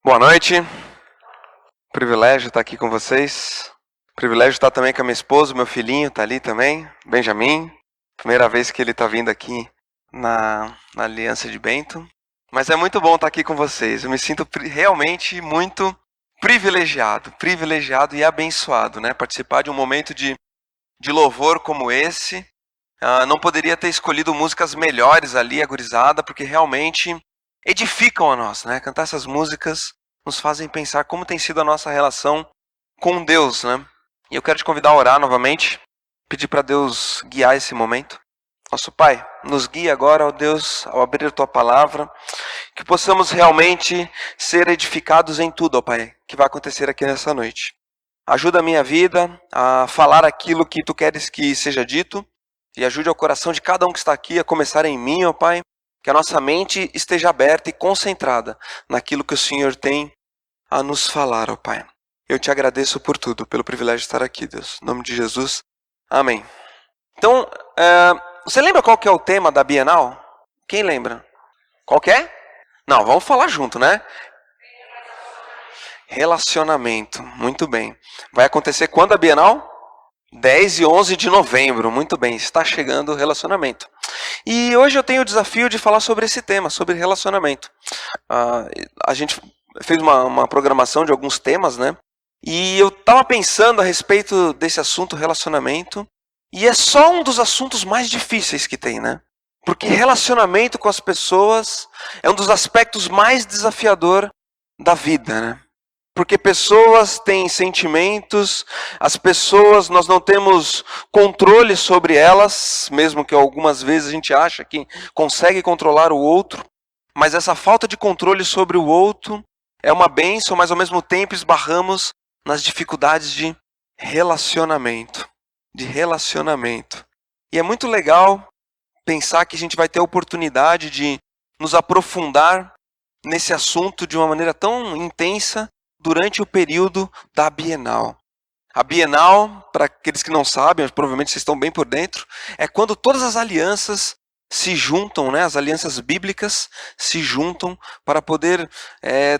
Boa noite, privilégio estar aqui com vocês, privilégio estar também com a minha esposa, meu filhinho está ali também, Benjamin, primeira vez que ele está vindo aqui na Aliança de Bento, mas é muito bom estar aqui com vocês, eu me sinto realmente muito privilegiado e abençoado, né? Participar de um momento de louvor como esse, não poderia ter escolhido músicas melhores ali, agorizada, porque realmente edificam a nós, né? Cantar essas músicas nos fazem pensar como tem sido a nossa relação com Deus, né? E eu quero te convidar a orar novamente, pedir para Deus guiar esse momento. Nosso Pai, nos guia agora, ó Deus, ao abrir a Tua palavra, que possamos realmente ser edificados em tudo, ó Pai, que vai acontecer aqui nessa noite. Ajuda a minha vida a falar aquilo que Tu queres que seja dito e ajude ao coração de cada um que está aqui a começar em mim, ó Pai, que a nossa mente esteja aberta e concentrada naquilo que o Senhor tem a nos falar, ó Pai. Eu te agradeço por tudo, pelo privilégio de estar aqui, Deus. Em nome de Jesus, amém. Então, você lembra qual que é o tema da Bienal? Quem lembra? Qual que é? Não, vamos falar junto, né? Relacionamento, muito bem. Vai acontecer quando a Bienal? 10 e 11 de novembro, muito bem, está chegando o relacionamento. E hoje eu tenho o desafio de falar sobre esse tema, sobre relacionamento. A gente fez uma programação de alguns temas, né? E eu estava pensando a respeito desse assunto, relacionamento, e é só um dos assuntos mais difíceis que tem, né? Porque relacionamento com as pessoas é um dos aspectos mais desafiador da vida, né? Porque pessoas têm sentimentos, as pessoas, nós não temos controle sobre elas, mesmo que algumas vezes a gente acha que consegue controlar o outro, mas essa falta de controle sobre o outro é uma bênção, mas ao mesmo tempo esbarramos nas dificuldades de relacionamento. E é muito legal pensar que a gente vai ter a oportunidade de nos aprofundar nesse assunto de uma maneira tão intensa durante o período da Bienal. A Bienal, para aqueles que não sabem, provavelmente vocês estão bem por dentro, é quando todas as alianças se juntam, né? As alianças bíblicas se juntam para poder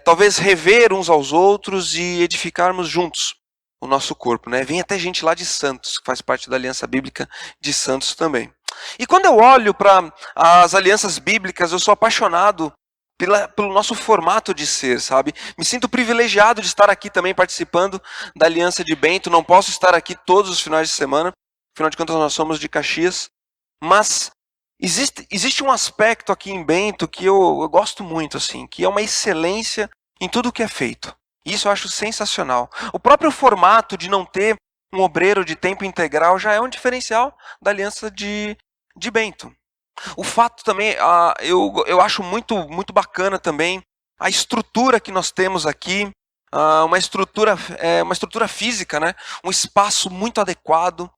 talvez rever uns aos outros e edificarmos juntos o nosso corpo, né? Vem até gente lá de Santos, que faz parte da aliança bíblica de Santos também. E quando eu olho para as alianças bíblicas, eu sou apaixonado pelo nosso formato de ser, sabe? Me sinto privilegiado de estar aqui também participando da Aliança de Bento. Não posso estar aqui todos os finais de semana, afinal de contas nós somos de Caxias. Mas existe um aspecto aqui em Bento que eu gosto muito, assim, que é uma excelência em tudo o que é feito. Isso eu acho sensacional. O próprio formato de não ter um obreiro de tempo integral já é um diferencial da Aliança de Bento. O fato também, eu acho muito bacana também a estrutura que nós temos aqui, uma estrutura física, né? Um espaço muito adequado.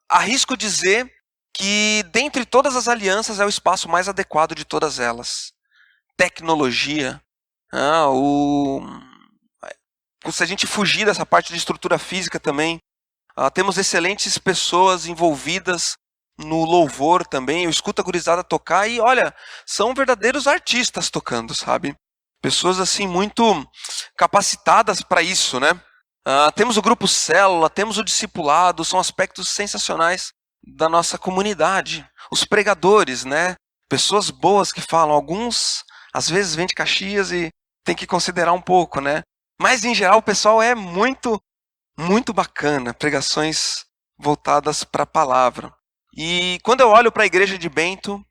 Arrisco dizer que dentre todas as alianças é o espaço mais adequado de todas elas. Tecnologia, se a gente fugir dessa parte de estrutura física também, temos excelentes pessoas envolvidas no louvor também. Eu escuto a gurizada tocar e, olha, são verdadeiros artistas tocando, sabe? Pessoas, assim, muito capacitadas para isso, né? Temos o grupo Célula, temos o discipulado, são aspectos sensacionais da nossa comunidade. Os pregadores, né? Pessoas boas que falam. Alguns, às vezes, vêm de Caxias e tem que considerar um pouco, né? Mas, em geral, o pessoal é muito bacana. Pregações voltadas para a palavra. E quando eu olho para a igreja de Bento,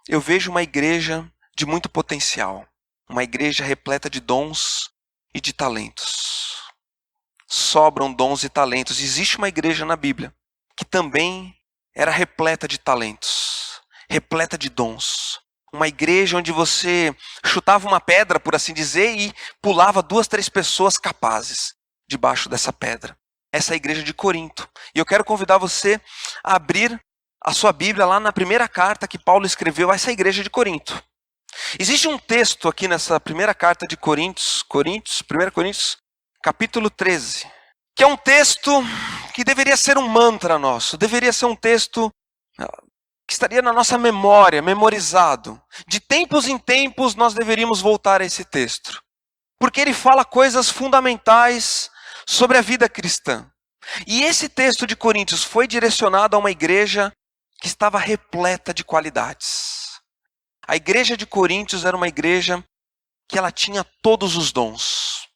eu vejo uma igreja de muito potencial. Uma igreja repleta de dons e de talentos. Sobram dons e talentos. Existe uma igreja na Bíblia que também era repleta de talentos, repleta de dons. Uma igreja onde você chutava uma pedra, por assim dizer, e pulava 2, 3 pessoas capazes debaixo dessa pedra. Essa é a igreja de Corinto. E eu quero convidar você a abrir a sua Bíblia lá na primeira carta que Paulo escreveu a essa igreja de Corinto. Existe um texto aqui nessa primeira carta de 1 Coríntios, capítulo 13, que é um texto que deveria ser um mantra nosso, deveria ser um texto que estaria na nossa memória, memorizado. De tempos em tempos nós deveríamos voltar a esse texto. porque ele fala coisas fundamentais sobre a vida cristã. E esse texto de Coríntios foi direcionado a uma igreja que estava repleta de qualidades. A igreja de Coríntios era uma igreja que ela tinha todos os dons,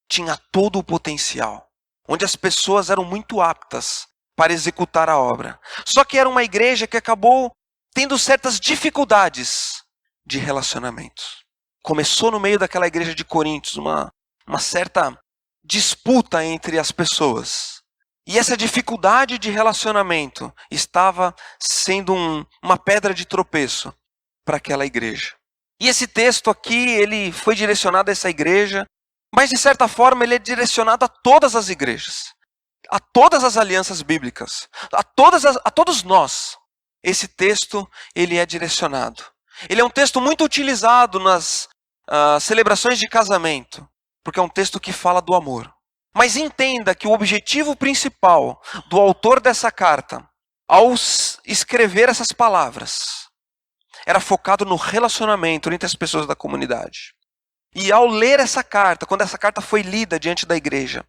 tinha todo o potencial, onde as pessoas eram muito aptas para executar a obra. Só que era uma igreja que acabou tendo certas dificuldades de relacionamento. Começou no meio daquela igreja de Coríntios uma certa disputa entre as pessoas. E essa dificuldade de relacionamento estava sendo uma pedra de tropeço para aquela igreja. E esse texto aqui, ele foi direcionado a essa igreja, mas de certa forma ele é direcionado a todas as igrejas, a todas as alianças bíblicas, a todos nós. Esse texto, ele é direcionado. Ele é um texto muito utilizado nas celebrações de casamento, porque é um texto que fala do amor. Mas entenda que o objetivo principal do autor dessa carta, ao escrever essas palavras, era focado no relacionamento entre as pessoas da comunidade. E ao ler essa carta, quando essa carta foi lida diante da igreja,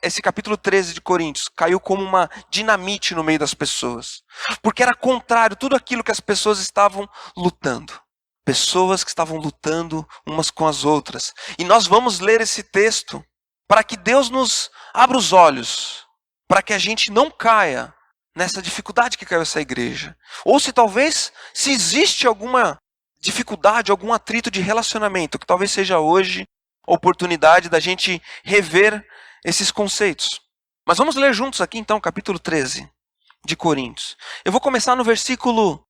esse capítulo 13 de Coríntios caiu como uma dinamite no meio das pessoas. Porque era contrário a tudo aquilo que as pessoas estavam lutando. Pessoas que estavam lutando umas com as outras. E nós vamos ler esse texto para que Deus nos abra os olhos, para que a gente não caia nessa dificuldade que caiu essa igreja. Ou se existe alguma dificuldade, algum atrito de relacionamento, que talvez seja hoje a oportunidade da gente rever esses conceitos. Mas vamos ler juntos aqui então o capítulo 13 de Coríntios. Eu vou começar no versículo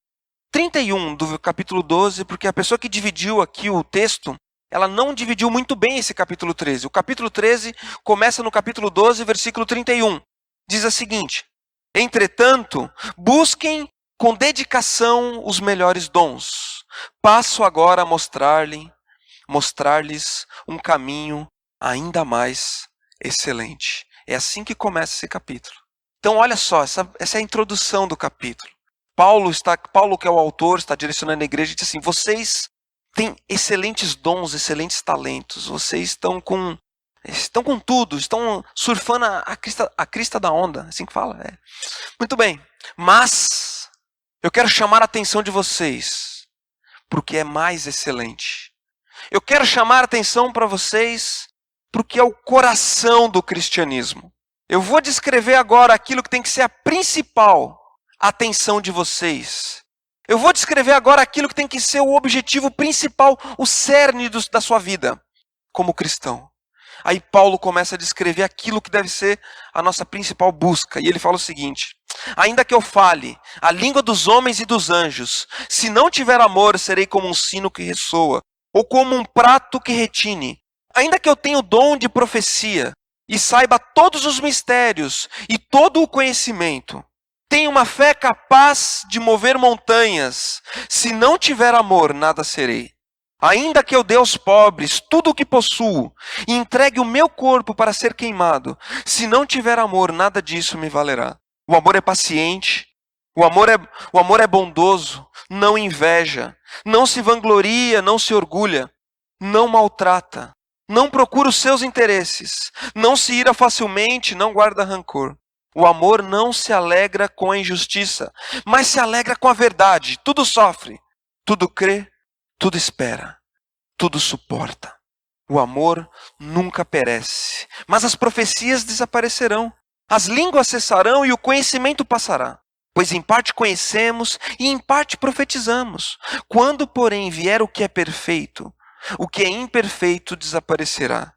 31 do capítulo 12, porque a pessoa que dividiu aqui o texto, ela não dividiu muito bem esse capítulo 13. O capítulo 13 começa no capítulo 12, versículo 31. Diz o seguinte: entretanto, busquem com dedicação os melhores dons. Passo agora a mostrar-lhes um caminho ainda mais excelente. É assim que começa esse capítulo. Então olha só, essa é a introdução do capítulo. Paulo, que é o autor, está direcionando a igreja e diz assim: vocês têm excelentes dons, excelentes talentos, vocês estão com tudo, estão surfando a crista da onda, assim que fala. Muito bem, mas eu quero chamar a atenção de vocês para o que é mais excelente. Eu quero chamar a atenção para vocês para o que é o coração do cristianismo. Eu vou descrever agora aquilo que tem que ser a principal atenção de vocês. Eu vou descrever agora aquilo que tem que ser o objetivo principal, o cerne da sua vida como cristão. Aí Paulo começa a descrever aquilo que deve ser a nossa principal busca. E ele fala o seguinte: ainda que eu fale a língua dos homens e dos anjos, se não tiver amor, serei como um sino que ressoa, ou como um prato que retine. Ainda que eu tenha o dom de profecia, e saiba todos os mistérios e todo o conhecimento, tenho uma fé capaz de mover montanhas, se não tiver amor, nada serei. Ainda que eu dê aos pobres tudo o que possuo, e entregue o meu corpo para ser queimado, se não tiver amor, nada disso me valerá. O amor é paciente, o amor é bondoso, não inveja, não se vangloria, não se orgulha, não maltrata, não procura os seus interesses, não se ira facilmente, não guarda rancor. O amor não se alegra com a injustiça, mas se alegra com a verdade. Tudo sofre, tudo crê, tudo espera, tudo suporta. O amor nunca perece, mas as profecias desaparecerão. As línguas cessarão e o conhecimento passará. Pois em parte conhecemos e em parte profetizamos. Quando, porém, vier o que é perfeito, o que é imperfeito desaparecerá.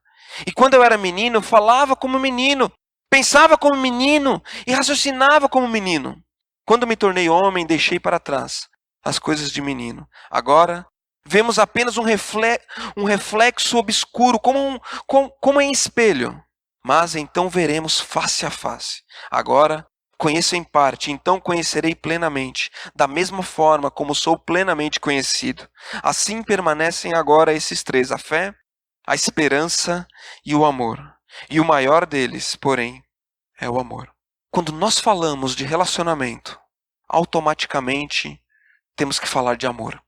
E quando eu era menino, falava como menino, pensava como menino e raciocinava como menino. Quando me tornei homem, deixei para trás as coisas de menino. Agora, vemos apenas um reflexo obscuro, como em espelho. Mas então veremos face a face. Agora, conheço em parte, então conhecerei plenamente, da mesma forma como sou plenamente conhecido. Assim permanecem agora esses três: a fé, a esperança e o amor. E o maior deles, porém, é o amor. Quando nós falamos de relacionamento, automaticamente temos que falar de amor.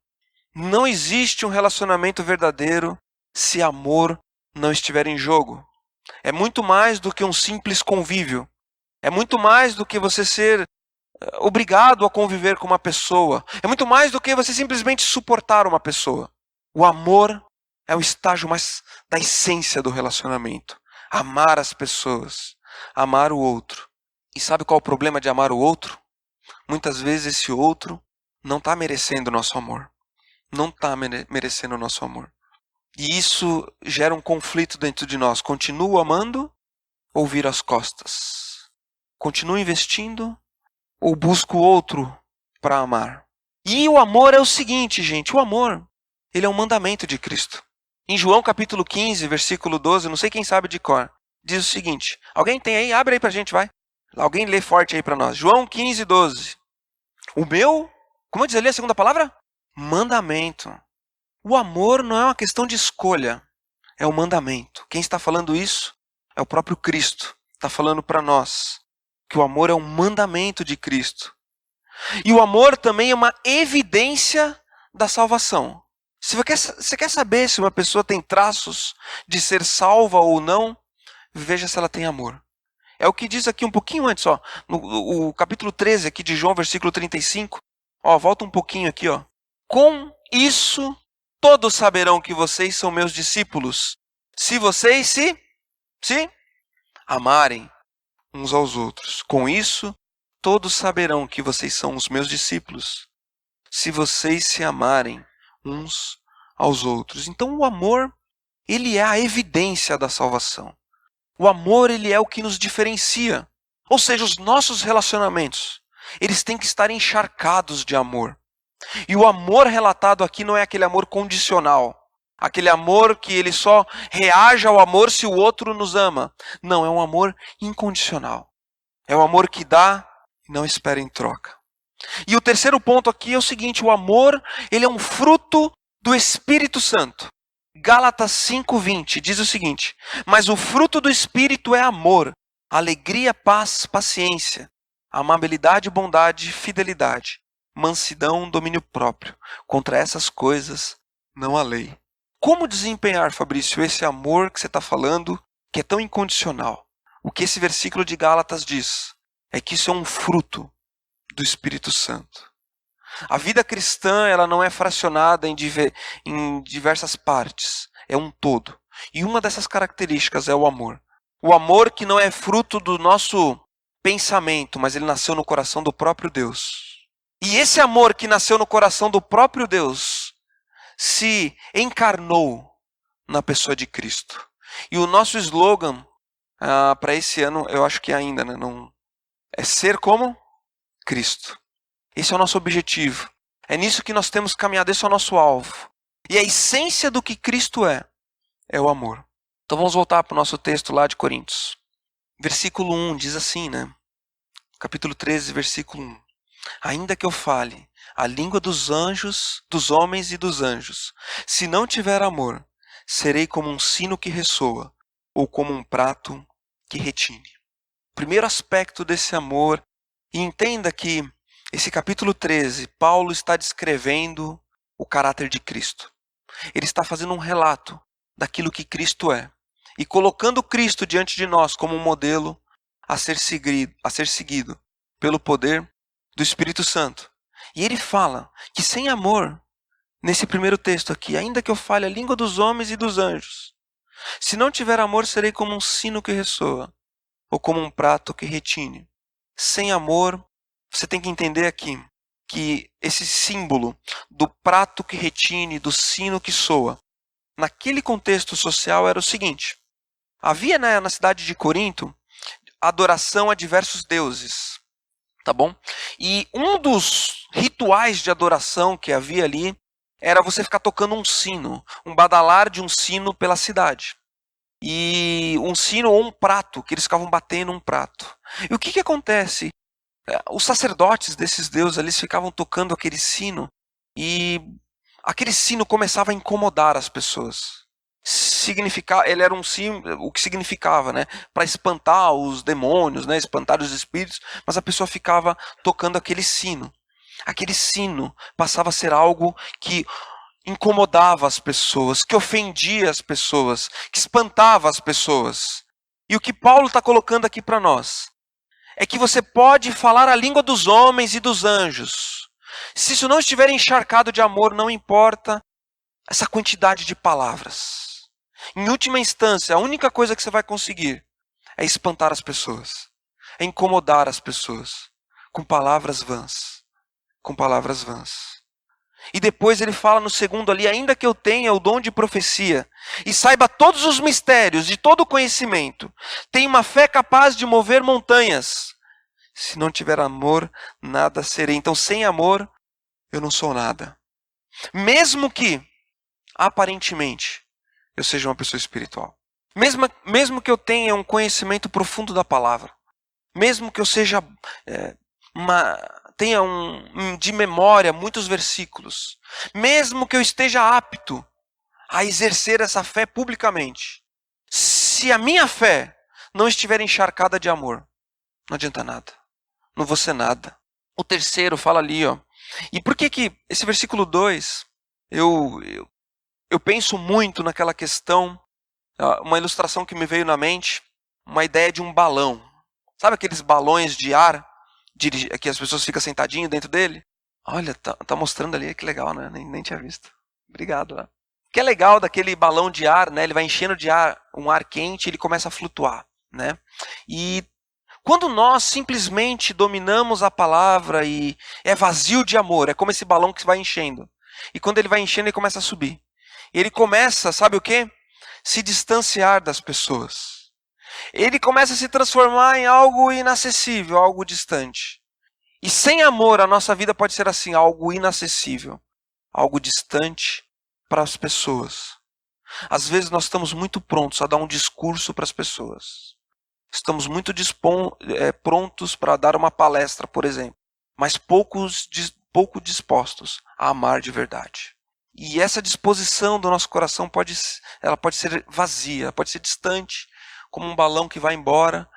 Não existe um relacionamento verdadeiro se amor não estiver em jogo. É muito mais do que um simples convívio. É muito mais do que você ser obrigado a conviver com uma pessoa. É muito mais do que você simplesmente suportar uma pessoa. O amor é o estágio mais da essência do relacionamento. Amar as pessoas, amar o outro. E sabe qual é o problema de amar o outro? Muitas vezes esse outro não está merecendo o nosso amor. Não está merecendo o nosso amor. E isso gera um conflito dentro de nós. Continuo amando ou viro as costas? Continuo investindo ou busco outro para amar? E o amor é o seguinte, gente. O amor, ele é um mandamento de Cristo. Em João capítulo 15, versículo 12, não sei quem sabe de cor, diz o seguinte. Alguém tem aí? Abre aí pra gente, vai. Alguém lê forte aí para nós. João 15, 12. O meu, como diz ali a segunda palavra? Mandamento. O amor não é uma questão de escolha, é um mandamento. Quem está falando isso é o próprio Cristo. Está falando para nós que o amor é um mandamento de Cristo. E o amor também é uma evidência da salvação. Se você quer saber se uma pessoa tem traços de ser salva ou não, veja se ela tem amor. É o que diz aqui um pouquinho antes, ó, no capítulo 13 aqui de João, versículo 35. Ó, volta um pouquinho aqui, ó. Com isso, todos saberão que vocês são meus discípulos, se vocês se amarem uns aos outros. Com isso, todos saberão que vocês são os meus discípulos, se vocês se amarem uns aos outros. Então, o amor, ele é a evidência da salvação. O amor, ele é o que nos diferencia. Ou seja, os nossos relacionamentos, eles têm que estar encharcados de amor. E o amor relatado aqui não é aquele amor condicional. Aquele amor que ele só reage ao amor se o outro nos ama. Não, é um amor incondicional. É um amor que dá e não espera em troca. E o terceiro ponto aqui é o seguinte, o amor, ele é um fruto do Espírito Santo. Gálatas 5:20 diz o seguinte, mas o fruto do Espírito é amor, alegria, paz, paciência, amabilidade, bondade, fidelidade, mansidão, domínio próprio. Contra essas coisas não há lei. Como desempenhar, Fabrício, esse amor que você está falando, que é tão incondicional? O que esse versículo de Gálatas diz é que isso é um fruto do Espírito Santo. A vida cristã, ela não é fracionada em diversas partes, é um todo. E uma dessas características é o amor. O amor que não é fruto do nosso pensamento, mas ele nasceu no coração do próprio Deus. E esse amor que nasceu no coração do próprio Deus se encarnou na pessoa de Cristo. E o nosso slogan para esse ano, eu acho que ainda não é ser como Cristo. Esse é o nosso objetivo. É nisso que nós temos caminhado, esse é o nosso alvo. E a essência do que Cristo é o amor. Então vamos voltar para o nosso texto lá de Coríntios. Versículo 1 diz assim, né? Capítulo 13, versículo 1. Ainda que eu fale a língua dos anjos, dos homens e dos anjos, se não tiver amor, serei como um sino que ressoa, ou como um prato que retine. O primeiro aspecto desse amor, e entenda que esse capítulo 13, Paulo está descrevendo o caráter de Cristo. Ele está fazendo um relato daquilo que Cristo é. E colocando Cristo diante de nós como um modelo a ser seguido pelo poder do Espírito Santo. E ele fala que sem amor, nesse primeiro texto aqui, ainda que eu fale a língua dos homens e dos anjos, se não tiver amor, serei como um sino que ressoa, ou como um prato que retine. Sem amor, você tem que entender aqui que esse símbolo do prato que retine, do sino que soa, naquele contexto social era o seguinte. Havia na cidade de Corinto adoração a diversos deuses, tá bom? E um dos rituais de adoração que havia ali era você ficar tocando um sino, um badalar de um sino pela cidade. E um sino ou um prato, que eles ficavam batendo um prato. E o que acontece? Os sacerdotes desses deuses, eles ficavam tocando aquele sino e aquele sino começava a incomodar as pessoas. Ele era um sino, o que significava, né, para espantar os demônios, né, espantar os espíritos, mas a pessoa ficava tocando aquele sino. Aquele sino passava a ser algo que incomodava as pessoas, que ofendia as pessoas, que espantava as pessoas. E o que Paulo está colocando aqui para nós é que você pode falar a língua dos homens e dos anjos. Se isso não estiver encharcado de amor, não importa essa quantidade de palavras. Em última instância, a única coisa que você vai conseguir é espantar as pessoas, é incomodar as pessoas com palavras vãs, com palavras vãs. E depois ele fala no segundo ali, ainda que eu tenha o dom de profecia e saiba todos os mistérios de todo o conhecimento, tenho uma fé capaz de mover montanhas. Se não tiver amor, nada serei. Então, sem amor, eu não sou nada. Mesmo que, aparentemente, eu seja uma pessoa espiritual. Mesmo que eu tenha um conhecimento profundo da palavra. Mesmo que eu seja tenha de memória muitos versículos. Mesmo que eu esteja apto a exercer essa fé publicamente. Se a minha fé não estiver encharcada de amor, não adianta nada. Não vou ser nada. O terceiro fala ali, ó. E por que esse versículo 2, eu penso muito naquela questão, uma ilustração que me veio na mente, uma ideia de um balão. Sabe aqueles balões de ar, que as pessoas ficam sentadinhas dentro dele? Olha, tá mostrando ali, que legal, né? Nem tinha visto. Obrigado. Né? O que é legal daquele balão de ar, né? Ele vai enchendo de ar, um ar quente, e ele começa a flutuar, né? E quando nós simplesmente dominamos a palavra e é vazio de amor, é como esse balão que vai enchendo. E quando ele vai enchendo, ele começa a subir. E ele começa, sabe o quê? Se distanciar das pessoas. Ele começa a se transformar em algo inacessível, algo distante. E sem amor, a nossa vida pode ser assim, algo inacessível, algo distante para as pessoas. Às vezes nós estamos muito prontos a dar um discurso para as pessoas. Estamos muito prontos para dar uma palestra, por exemplo, mas pouco dispostos a amar de verdade. E essa disposição do nosso coração pode ser vazia, pode ser distante, como um balão que vai embora,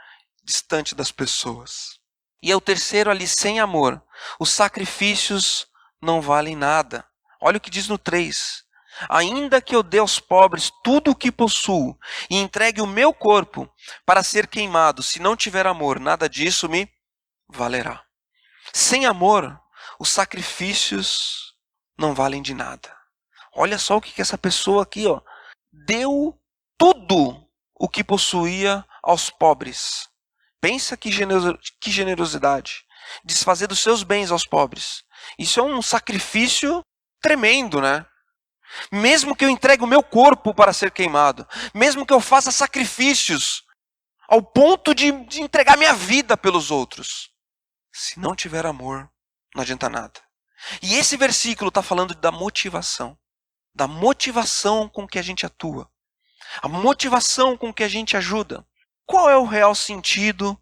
distante das pessoas. E é o terceiro ali, sem amor. Os sacrifícios não valem nada. Olha o que diz no 3. Ainda que eu dê aos pobres tudo o que possuo e entregue o meu corpo para ser queimado, se não tiver amor, nada disso me valerá. Sem amor, os sacrifícios não valem de nada. Olha só o que essa pessoa aqui, ó, deu tudo o que possuía aos pobres. Pensa que generosidade. Desfazer dos seus bens aos pobres. Isso é um sacrifício tremendo, né? Mesmo que eu entregue o meu corpo para ser queimado, mesmo que eu faça sacrifícios ao ponto de entregar minha vida pelos outros, se não tiver amor, não adianta nada. E esse versículo está falando da motivação com que a gente atua, a motivação com que a gente ajuda. Qual é o real sentido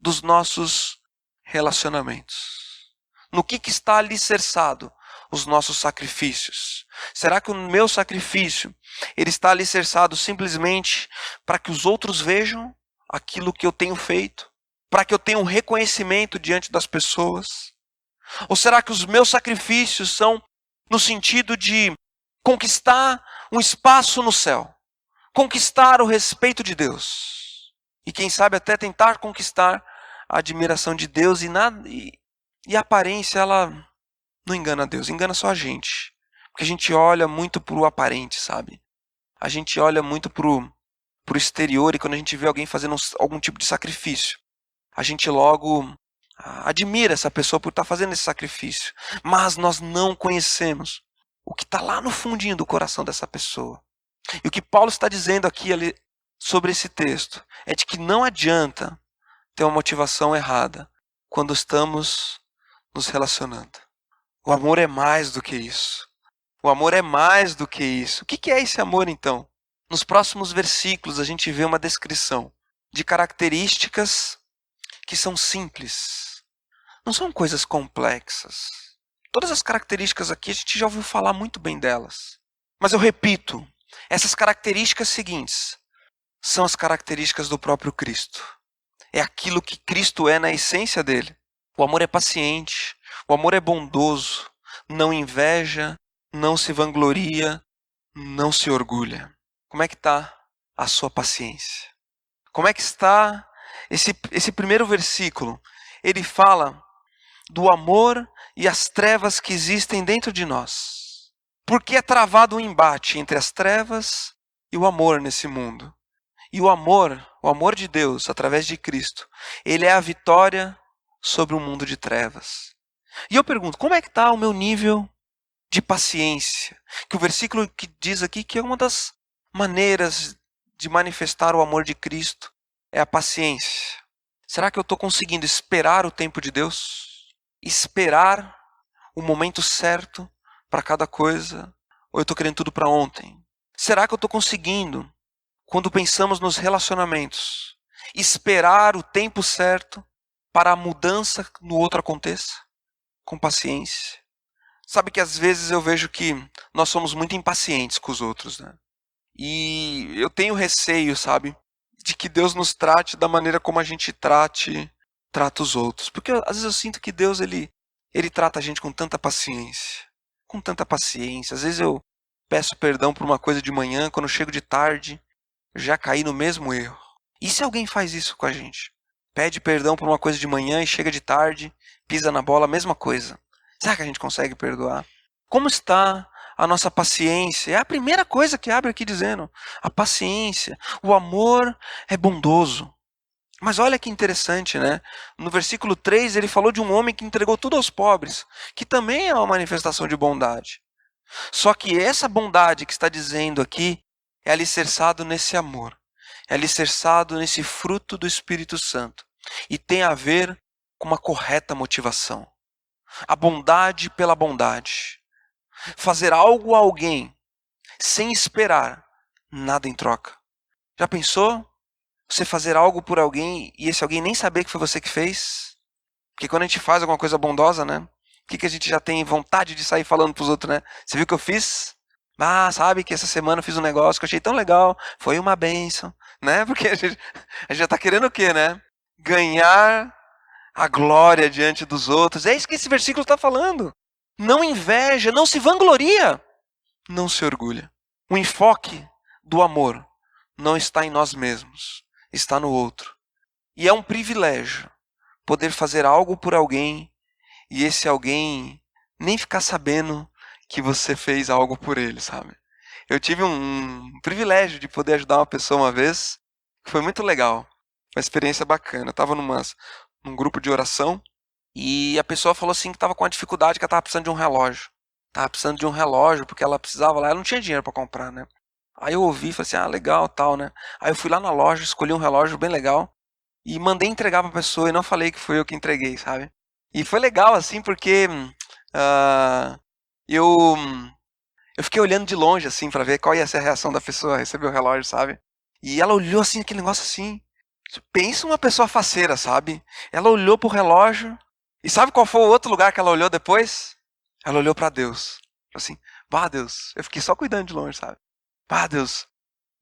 dos nossos relacionamentos? No que está alicerçado os nossos sacrifícios? Será que o meu sacrifício ele está alicerçado simplesmente para que os outros vejam aquilo que eu tenho feito? Para que eu tenha um reconhecimento diante das pessoas? Ou será que os meus sacrifícios são no sentido de conquistar um espaço no céu? Conquistar o respeito de Deus? E quem sabe até tentar conquistar a admiração de Deus e a aparência, ela não engana Deus, engana só a gente. Porque a gente olha muito pro aparente, sabe? A gente olha muito pro exterior e quando a gente vê alguém fazendo algum tipo de sacrifício, a gente logo admira essa pessoa por estar fazendo esse sacrifício. Mas nós não conhecemos o que está lá no fundinho do coração dessa pessoa. E o que Paulo está dizendo aqui ali sobre esse texto é de que não adianta ter uma motivação errada quando estamos nos relacionando. O amor é mais do que isso. O amor é mais do que isso. O que é esse amor, então? Nos próximos versículos, a gente vê uma descrição de características que são simples. Não são coisas complexas. Todas as características aqui, a gente já ouviu falar muito bem delas. Mas eu repito, essas características seguintes são as características do próprio Cristo. É aquilo que Cristo é na essência dele. O amor é paciente. O amor é bondoso, não inveja, não se vangloria, não se orgulha. Como é que está a sua paciência? Como é que está esse primeiro versículo? Ele fala do amor e as trevas que existem dentro de nós. Porque é travado um embate entre as trevas e o amor nesse mundo. E o amor de Deus, através de Cristo, ele é a vitória sobre um mundo de trevas. E eu pergunto, como é que está o meu nível de paciência? Que o versículo que diz aqui que é uma das maneiras de manifestar o amor de Cristo é a paciência. Será que eu estou conseguindo esperar o tempo de Deus? Esperar o momento certo para cada coisa? Ou eu estou querendo tudo para ontem? Será que eu estou conseguindo, quando pensamos nos relacionamentos, esperar o tempo certo para a mudança no outro aconteça? Com paciência. Sabe que às vezes eu vejo que nós somos muito impacientes com os outros, né? E eu tenho receio, sabe, de que Deus nos trate da maneira como a gente trata os outros. Porque às vezes eu sinto que Deus, ele trata a gente com tanta paciência. Com tanta paciência. Às vezes eu peço perdão por uma coisa de manhã, quando eu chego de tarde, já caí no mesmo erro. E se alguém faz isso com a gente? Pede perdão por uma coisa de manhã e chega de tarde, pisa na bola, a mesma coisa. Será que a gente consegue perdoar? Como está a nossa paciência? É a primeira coisa que abre aqui dizendo. A paciência. O amor é bondoso. Mas olha que interessante, né? No versículo 3 ele falou de um homem que entregou tudo aos pobres, que também é uma manifestação de bondade. Só que essa bondade que está dizendo aqui é alicerçado nesse amor. É alicerçado nesse fruto do Espírito Santo. E tem a ver com uma correta motivação. A bondade pela bondade. Fazer algo a alguém sem esperar nada em troca. Já pensou? Você fazer algo por alguém e esse alguém nem saber que foi você que fez? Porque quando a gente faz alguma coisa bondosa, né? O que a gente já tem vontade de sair falando pros outros, né? Você viu o que eu fiz? Ah, sabe que essa semana eu fiz um negócio que eu achei tão legal. Foi uma bênção, né? Porque a gente já tá querendo o quê, né? Ganhar a glória diante dos outros. É isso que esse versículo está falando. Não inveja, não se vangloria, não se orgulha. O enfoque do amor não está em nós mesmos, está no outro. E é um privilégio poder fazer algo por alguém e esse alguém nem ficar sabendo que você fez algo por ele, sabe? Eu tive um privilégio de poder ajudar uma pessoa uma vez, que foi muito legal, uma experiência bacana. Eu estava num grupo de oração e a pessoa falou assim que estava com uma dificuldade, que ela estava precisando de um relógio. Estava precisando de um relógio porque ela precisava lá, ela não tinha dinheiro para comprar, né? Aí eu ouvi e falei assim, ah, legal, tal, né? Aí eu fui lá na loja, escolhi um relógio bem legal e mandei entregar para a pessoa e não falei que foi eu que entreguei, sabe? E foi legal assim porque uh, eu fiquei olhando de longe assim para ver qual ia ser a reação da pessoa a receber o relógio, sabe? E ela olhou assim, aquele negócio assim. Pensa uma pessoa faceira, sabe? Ela olhou pro relógio e sabe qual foi o outro lugar que ela olhou depois? Ela olhou para Deus. Assim, bah, Deus, eu fiquei só cuidando de longe, sabe? Bah, Deus,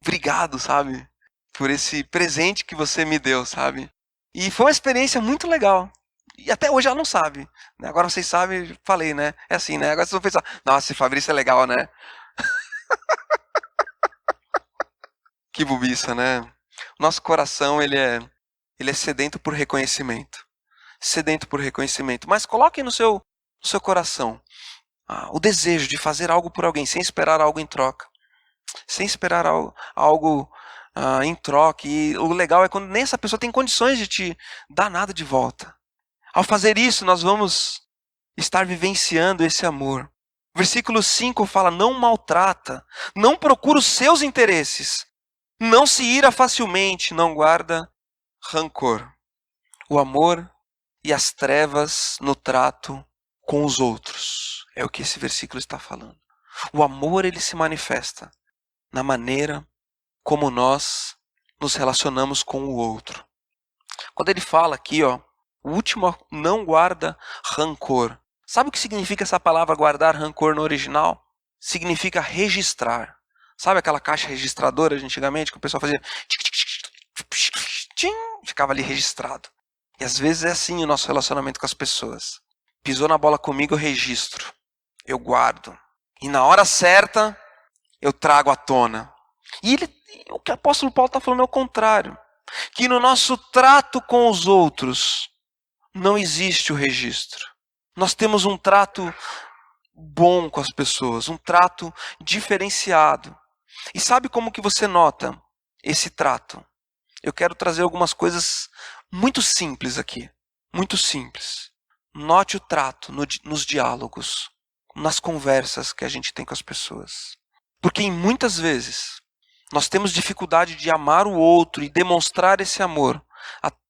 obrigado, sabe? Por esse presente que você me deu, sabe? E foi uma experiência muito legal. E até hoje ela não sabe. Agora vocês sabem, falei, né? É assim, né? Agora vocês vão pensar, nossa, esse Fabrício é legal, né? Que bobiça, né? Nosso coração, ele é sedento por reconhecimento. Sedento por reconhecimento. Mas coloque no seu coração o desejo de fazer algo por alguém, sem esperar algo em troca. Sem esperar algo em troca. E o legal é quando nem essa pessoa tem condições de te dar nada de volta. Ao fazer isso, nós vamos estar vivenciando esse amor. Versículo 5 fala, não maltrata, não procura os seus interesses, não se ira facilmente, não guarda rancor. O amor e as trevas no trato com os outros. É o que esse versículo está falando. O amor, ele se manifesta na maneira como nós nos relacionamos com o outro. Quando ele fala aqui, ó, o último não guarda rancor. Sabe o que significa essa palavra guardar rancor no original? Significa registrar. Sabe aquela caixa registradora de antigamente que o pessoal fazia? Ficava ali registrado. E às vezes é assim o nosso relacionamento com as pessoas. Pisou na bola comigo, eu registro. Eu guardo. E na hora certa, eu trago à tona. E o que o apóstolo Paulo está falando é o contrário. Que no nosso trato com os outros, não existe o registro. Nós temos um trato bom com as pessoas, um trato diferenciado. E sabe como que você nota esse trato? Eu quero trazer algumas coisas muito simples aqui. Muito simples. Note o trato nos diálogos, nas conversas que a gente tem com as pessoas. Porque muitas vezes nós temos dificuldade de amar o outro e demonstrar esse amor.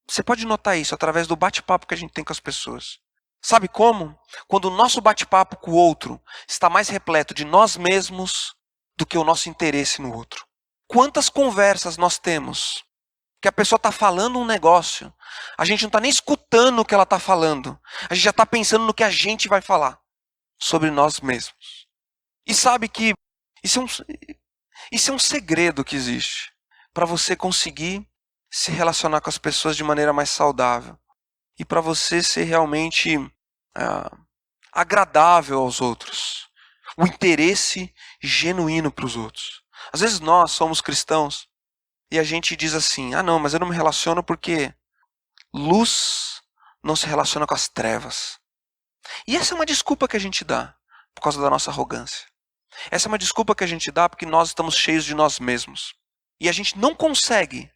Você pode notar isso através do bate-papo que a gente tem com as pessoas. Sabe como? Quando o nosso bate-papo com o outro está mais repleto de nós mesmos do que o nosso interesse no outro. Quantas conversas nós temos que a pessoa está falando um negócio, a gente não está nem escutando o que ela está falando, a gente já está pensando no que a gente vai falar sobre nós mesmos. E sabe que isso é um segredo que existe para você conseguir se relacionar com as pessoas de maneira mais saudável e para você ser realmente agradável aos outros. O interesse genuíno para os outros. Às vezes nós somos cristãos e a gente diz assim, não, mas eu não me relaciono porque luz não se relaciona com as trevas. E essa é uma desculpa que a gente dá por causa da nossa arrogância. Essa é uma desculpa que a gente dá porque nós estamos cheios de nós mesmos. E a gente não consegue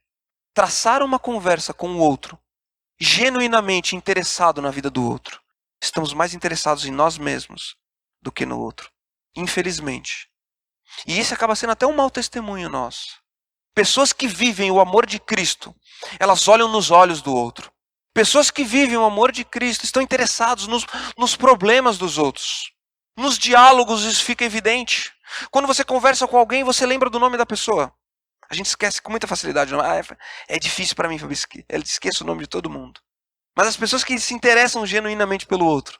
traçar uma conversa com o outro genuinamente interessado na vida do outro. Estamos mais interessados em nós mesmos do que no outro. Infelizmente. E isso acaba sendo até um mau testemunho nosso. Pessoas que vivem o amor de Cristo, elas olham nos olhos do outro. Pessoas que vivem o amor de Cristo estão interessados nos problemas dos outros. Nos diálogos isso fica evidente. Quando você conversa com alguém, você lembra do nome da pessoa. A gente esquece com muita facilidade. É difícil para mim, eu esqueço o nome de todo mundo. Mas as pessoas que se interessam genuinamente pelo outro,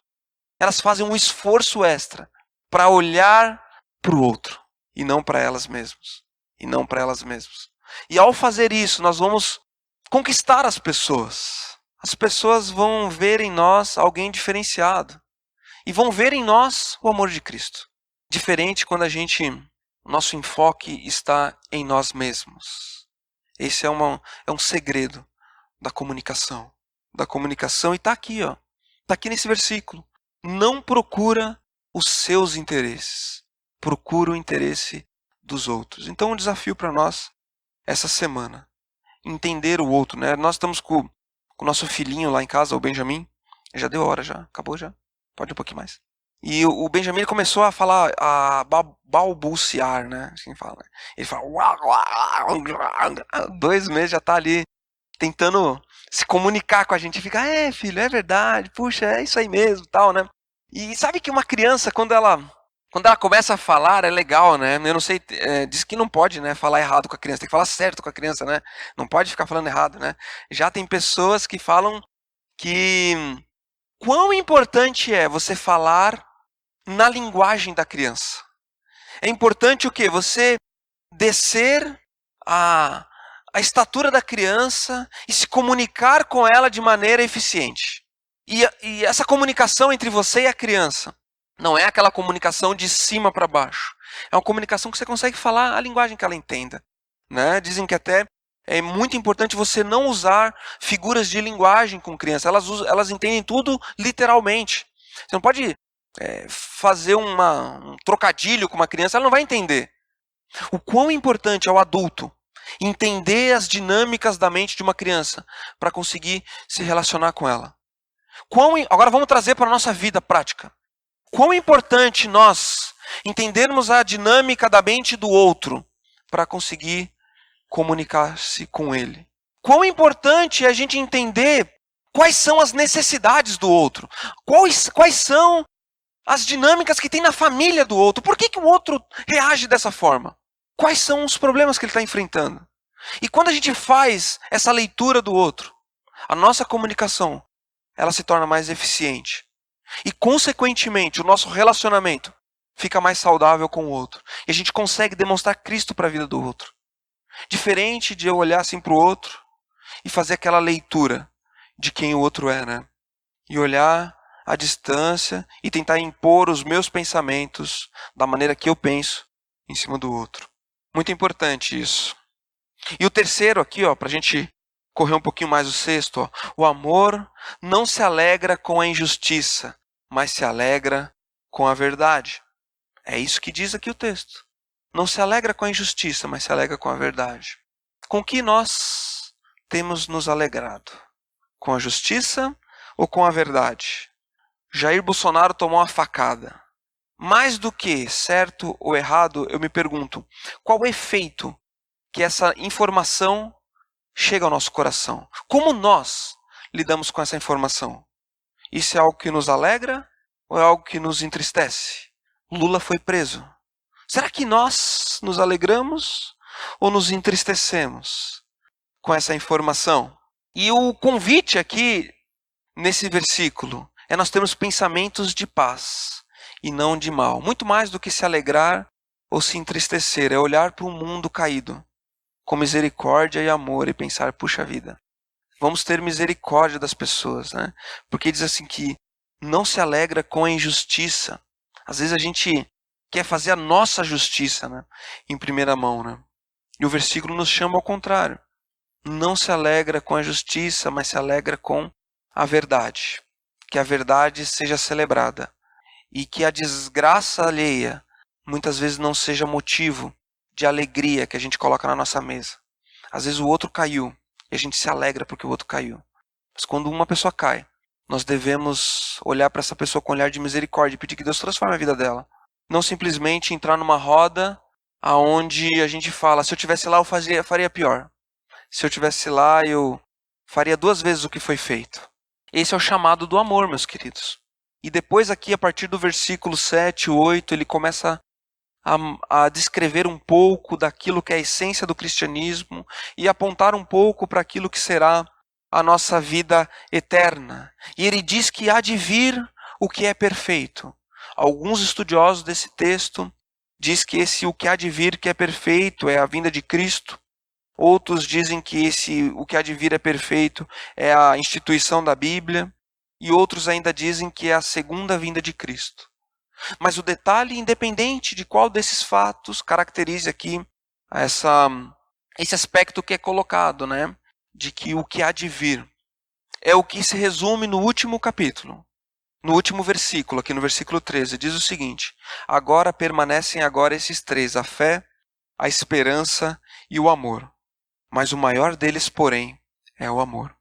elas fazem um esforço extra para olhar para o outro e não para elas mesmas. E ao fazer isso, nós vamos conquistar as pessoas. As pessoas vão ver em nós alguém diferenciado. E vão ver em nós o amor de Cristo. Diferente quando nosso enfoque está em nós mesmos. Esse é um segredo da comunicação. E está aqui, está aqui nesse versículo. Não procura os seus interesses. Procura o interesse dos outros. Então um desafio para nós essa semana. Entender o outro, né? Nós estamos com o nosso filhinho lá em casa, o Benjamin. Já deu hora, já. Acabou já. Pode um pouquinho mais. E o Benjamin começou a falar, a balbuciar, né? Assim fala. Ele fala... 2 meses já está ali tentando se comunicar com a gente. E fica, filho, é verdade. Puxa, é isso aí mesmo, tal, né? E sabe que uma criança, quando ela começa a falar, é legal, né? Eu não sei, diz que não pode, né, falar errado com a criança. Tem que falar certo com a criança, né? Não pode ficar falando errado, né? Já tem pessoas que falam que... Quão importante é você falar na linguagem da criança? É importante o quê? Você descer a estatura da criança e se comunicar com ela de maneira eficiente. E essa comunicação entre você e a criança não é aquela comunicação de cima para baixo. É uma comunicação que você consegue falar a linguagem que ela entenda. Né? Dizem que até é muito importante você não usar figuras de linguagem com criança. Elas entendem tudo literalmente. Você não pode fazer um trocadilho com uma criança, ela não vai entender. O quão importante é o adulto entender as dinâmicas da mente de uma criança para conseguir se relacionar com ela. Agora vamos trazer para a nossa vida prática. Quão importante nós entendermos a dinâmica da mente do outro para conseguir comunicar-se com ele. Quão importante é a gente entender quais são as necessidades do outro. Quais são as dinâmicas que tem na família do outro. Por que o outro reage dessa forma? Quais são os problemas que ele está enfrentando? E quando a gente faz essa leitura do outro, a nossa comunicação ela se torna mais eficiente. E, consequentemente, o nosso relacionamento fica mais saudável com o outro. E a gente consegue demonstrar Cristo para a vida do outro. Diferente de eu olhar assim para o outro e fazer aquela leitura de quem o outro é, né? E olhar à distância e tentar impor os meus pensamentos da maneira que eu penso em cima do outro. Muito importante isso. E o terceiro aqui, para a gente correr um pouquinho mais o sexto, o amor não se alegra com a injustiça, mas se alegra com a verdade. É isso que diz aqui o texto. Não se alegra com a injustiça, mas se alegra com a verdade. Com que nós temos nos alegrado? Com a justiça ou com a verdade? Jair Bolsonaro tomou uma facada. Mais do que certo ou errado, eu me pergunto, qual o efeito que essa informação chega ao nosso coração? Como nós lidamos com essa informação? Isso é algo que nos alegra ou é algo que nos entristece? Lula foi preso. Será que nós nos alegramos ou nos entristecemos com essa informação? E o convite aqui, nesse versículo, é nós termos pensamentos de paz e não de mal. Muito mais do que se alegrar ou se entristecer, é olhar para o mundo caído com misericórdia e amor e pensar, puxa vida, vamos ter misericórdia das pessoas, né? Porque diz assim que não se alegra com a injustiça. Às vezes a gente quer fazer a nossa justiça, né, em primeira mão, né? E o versículo nos chama ao contrário. Não se alegra com a justiça, mas se alegra com a verdade. Que a verdade seja celebrada. E que a desgraça alheia muitas vezes não seja motivo de alegria que a gente coloca na nossa mesa. Às vezes o outro caiu e a gente se alegra porque o outro caiu. Mas quando uma pessoa cai, nós devemos olhar para essa pessoa com um olhar de misericórdia e pedir que Deus transforme a vida dela. Não simplesmente entrar numa roda onde a gente fala, se eu estivesse lá eu faria pior. Se eu estivesse lá eu faria 2 vezes o que foi feito. Esse é o chamado do amor, meus queridos. E depois aqui, a partir do versículo 7, 8, ele começa a descrever um pouco daquilo que é a essência do cristianismo e apontar um pouco para aquilo que será a nossa vida eterna. E ele diz que há de vir o que é perfeito. Alguns estudiosos desse texto diz que o que há de vir que é perfeito é a vinda de Cristo. Outros dizem que o que há de vir é perfeito é a instituição da Bíblia. E outros ainda dizem que é a segunda vinda de Cristo. Mas o detalhe, independente de qual desses fatos caracterize aqui esse aspecto que é colocado, né, de que o que há de vir, é o que se resume no último capítulo, no último versículo, aqui no versículo 13, diz o seguinte: agora permanecem esses 3, a fé, a esperança e o amor. Mas o maior deles, porém, é o amor.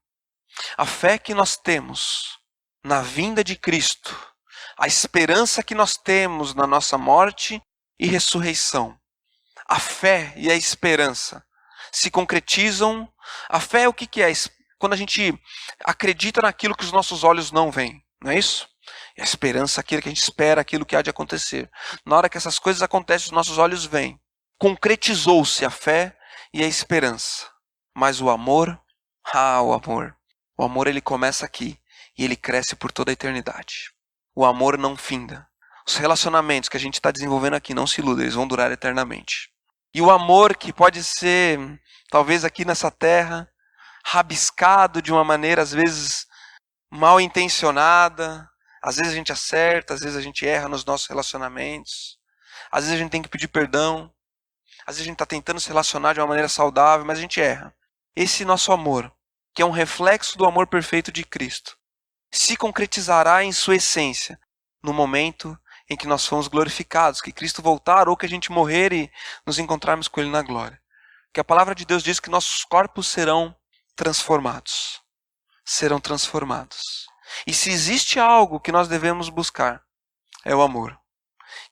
A fé que nós temos na vinda de Cristo, a esperança que nós temos na nossa morte e ressurreição. A fé e a esperança se concretizam. A fé é o que é? Quando a gente acredita naquilo que os nossos olhos não veem, não é isso? E a esperança é aquilo que a gente espera, aquilo que há de acontecer. Na hora que essas coisas acontecem, os nossos olhos veem. Concretizou-se a fé e a esperança. Mas o amor, o amor ele começa aqui e ele cresce por toda a eternidade. O amor não finda. Os relacionamentos que a gente está desenvolvendo aqui não se iludem, eles vão durar eternamente. E o amor que pode ser, talvez aqui nessa terra, rabiscado de uma maneira às vezes mal intencionada, às vezes a gente acerta, às vezes a gente erra nos nossos relacionamentos, às vezes a gente tem que pedir perdão, às vezes a gente está tentando se relacionar de uma maneira saudável, mas a gente erra. Esse nosso amor, que é um reflexo do amor perfeito de Cristo, se concretizará em sua essência no momento em que nós fomos glorificados, que Cristo voltar ou que a gente morrer e nos encontrarmos com Ele na glória. Que a palavra de Deus diz que nossos corpos serão transformados. Serão transformados. E se existe algo que nós devemos buscar, é o amor.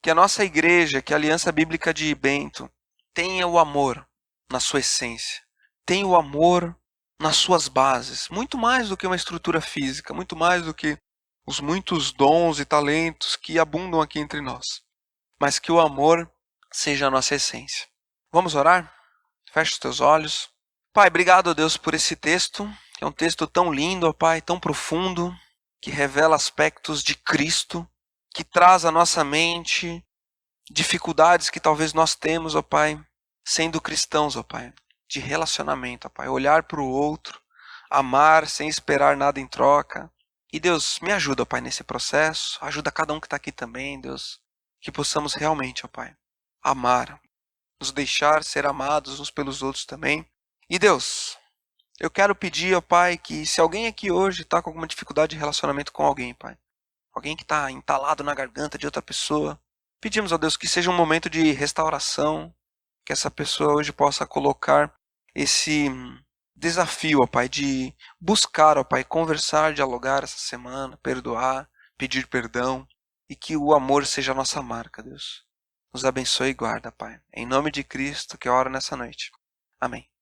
Que a nossa igreja, que a Aliança Bíblica de Bento, tenha o amor na sua essência. Tenha o amor nas suas bases, muito mais do que uma estrutura física, muito mais do que os muitos dons e talentos que abundam aqui entre nós, mas que o amor seja a nossa essência. Vamos orar? Feche os teus olhos. Pai, obrigado a Deus por esse texto, que é um texto tão lindo, ó Pai, tão profundo, que revela aspectos de Cristo, que traz à nossa mente dificuldades que talvez nós temos, ó Pai, sendo cristãos, ó Pai, de relacionamento, ó Pai, olhar para o outro, amar sem esperar nada em troca, E Deus, me ajuda, ó Pai, nesse processo. Ajuda cada um que está aqui também, Deus. Que possamos realmente, ó Pai, amar, nos deixar ser amados uns pelos outros também. E Deus, eu quero pedir, ó Pai, que se alguém aqui hoje está com alguma dificuldade de relacionamento com alguém, Pai, alguém que está entalado na garganta de outra pessoa, pedimos, ó Deus, que seja um momento de restauração, que essa pessoa hoje possa colocar esse desafio, ó Pai, de buscar, ó Pai, conversar, dialogar essa semana, perdoar, pedir perdão, e que o amor seja a nossa marca, Deus. Nos abençoe e guarda, Pai. Em nome de Cristo que eu oro nessa noite. Amém.